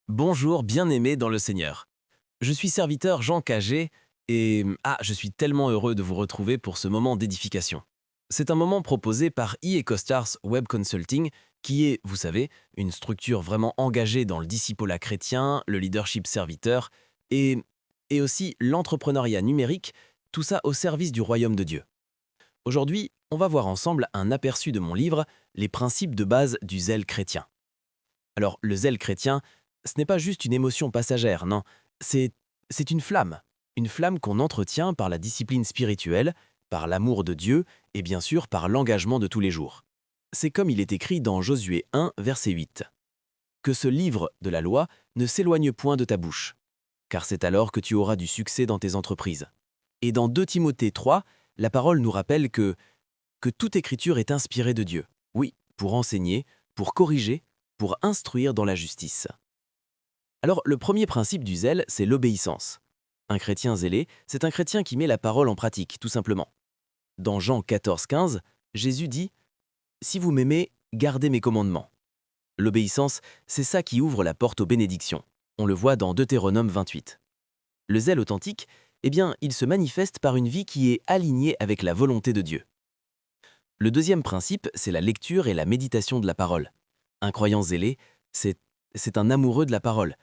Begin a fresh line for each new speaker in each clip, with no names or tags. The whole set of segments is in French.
Bonjour, bien-aimé dans le Seigneur. Je suis serviteur Jean Cagé et je suis tellement heureux de vous retrouver pour ce moment d'édification. C'est un moment proposé par eCostars Web Consulting qui est, vous savez, une structure vraiment engagée dans le discipolat chrétien, le leadership serviteur et, et aussi l'entrepreneuriat numérique, tout ça au service du royaume de Dieu. Aujourd'hui, on va voir ensemble un aperçu de mon livre Les principes de base du zèle chrétien. Alors, le zèle chrétien, ce n'est pas juste une émotion passagère, non, c'est c'est une flamme qu'on entretient par la discipline spirituelle, par l'amour de Dieu et bien sûr par l'engagement de tous les jours. C'est comme il est écrit dans Josué 1, verset 8. Que ce livre de la loi ne s'éloigne point de ta bouche, car c'est alors que tu auras du succès dans tes entreprises. Et dans 2 Timothée 3, la parole nous rappelle que toute écriture est inspirée de Dieu. Oui, pour enseigner, pour corriger, pour instruire dans la justice. Alors, le premier principe du zèle, c'est l'obéissance. Un chrétien zélé, c'est un chrétien qui met la parole en pratique, tout simplement. Dans Jean 14, 15, Jésus dit « Si vous m'aimez, gardez mes commandements ». L'obéissance, c'est ça qui ouvre la porte aux bénédictions. On le voit dans Deutéronome 28. Le zèle authentique, eh bien, il se manifeste par une vie qui est alignée avec la volonté de Dieu. Le deuxième principe, c'est la lecture et la méditation de la parole. Un croyant zélé, c'est un amoureux de la parole.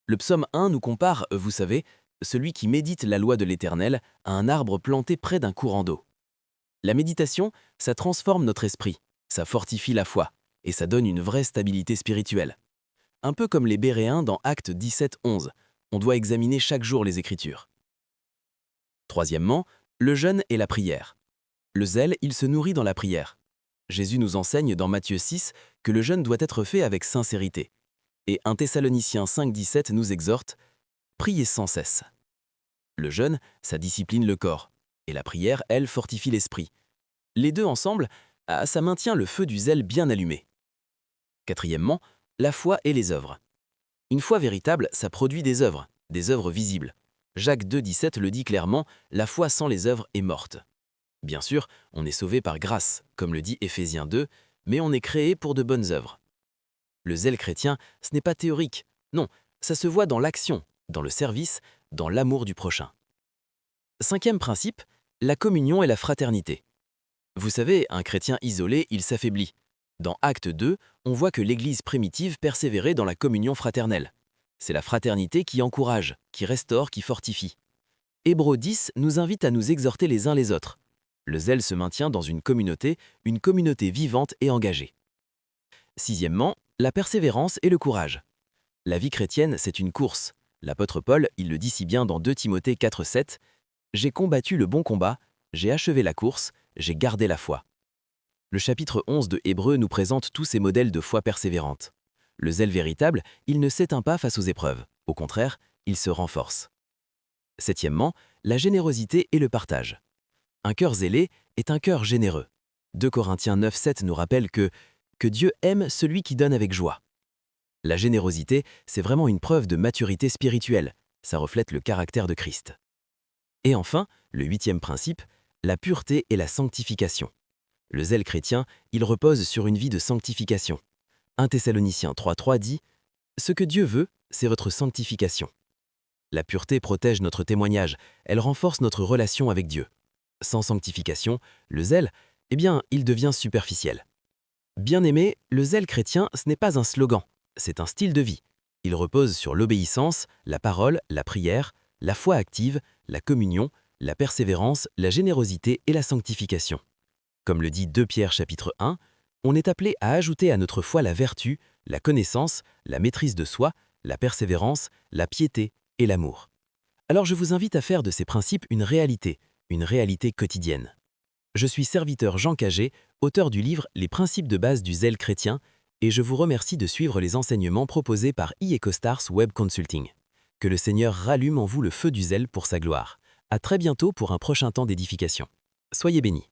Le psaume 1 nous compare, vous savez, celui qui médite la loi de l'Éternel à un arbre planté près d'un courant d'eau. La méditation, ça transforme notre esprit, ça fortifie la foi, et ça donne une vraie stabilité spirituelle. Un peu comme les Béréens dans Actes 17, 11, on doit examiner chaque jour les Écritures. Troisièmement, le jeûne et la prière. Le zèle, il se nourrit dans la prière. Jésus nous enseigne dans Matthieu 6 que le jeûne doit être fait avec sincérité. Et 1 Thessaloniciens 5, 17 nous exhorte « Priez sans cesse ». Le jeûne, ça discipline le corps, et la prière, elle, fortifie l'esprit. Les deux ensemble, ça maintient le feu du zèle bien allumé. Quatrièmement, la foi et les œuvres. Une foi véritable, ça produit des œuvres visibles. Jacques 2, 17 le dit clairement, la foi sans les œuvres est morte. Bien sûr, on est sauvé par grâce, comme le dit Éphésiens 2, mais on est créé pour de bonnes œuvres. Le zèle chrétien, ce n'est pas théorique. Non, ça se voit dans l'action, dans le service, dans l'amour du prochain. Cinquième principe, la communion et la fraternité. Vous savez, un chrétien isolé, il s'affaiblit. Dans Acte 2, on voit que l'Église primitive persévérait dans la communion fraternelle. C'est la fraternité qui encourage, qui restaure, qui fortifie. Hébreux 10 nous invite à nous exhorter les uns les autres. Le zèle se maintient dans une communauté vivante et engagée. Sixièmement, la persévérance et le courage. La vie chrétienne, c'est une course. L'apôtre Paul, il le dit si bien dans 2 Timothée 4, 7, « J'ai combattu le bon combat, j'ai achevé la course, j'ai gardé la foi ». Le chapitre 11 de Hébreux nous présente tous ces modèles de foi persévérante. Le zèle véritable, il ne s'éteint pas face aux épreuves. Au contraire, il se renforce. Septièmement, la générosité et le partage. Un cœur zélé est un cœur généreux. 2 Corinthiens 9, 7 nous rappelle que Dieu aime celui qui donne avec joie. La générosité, c'est vraiment une preuve de maturité spirituelle. Ça reflète le caractère de Christ. Et enfin, le huitième principe, la pureté et la sanctification. Le zèle chrétien, il repose sur une vie de sanctification. 1 Thessaloniciens 3,3 dit « Ce que Dieu veut, c'est votre sanctification ». La pureté protège notre témoignage, elle renforce notre relation avec Dieu. Sans sanctification, le zèle, eh bien, il devient superficiel. Bien-aimé, le zèle chrétien, ce n'est pas un slogan, c'est un style de vie. Il repose sur l'obéissance, la parole, la prière, la foi active, la communion, la persévérance, la générosité et la sanctification. Comme le dit 2 Pierre chapitre 1, on est appelé à ajouter à notre foi la vertu, la connaissance, la maîtrise de soi, la persévérance, la piété et l'amour. Alors je vous invite à faire de ces principes une réalité quotidienne. Je suis serviteur Jean Cagé, auteur du livre Les principes de base du zèle chrétien, et je vous remercie de suivre les enseignements proposés par eCostars Web Consulting. Que le Seigneur rallume en vous le feu du zèle pour sa gloire. À très bientôt pour un prochain temps d'édification. Soyez bénis.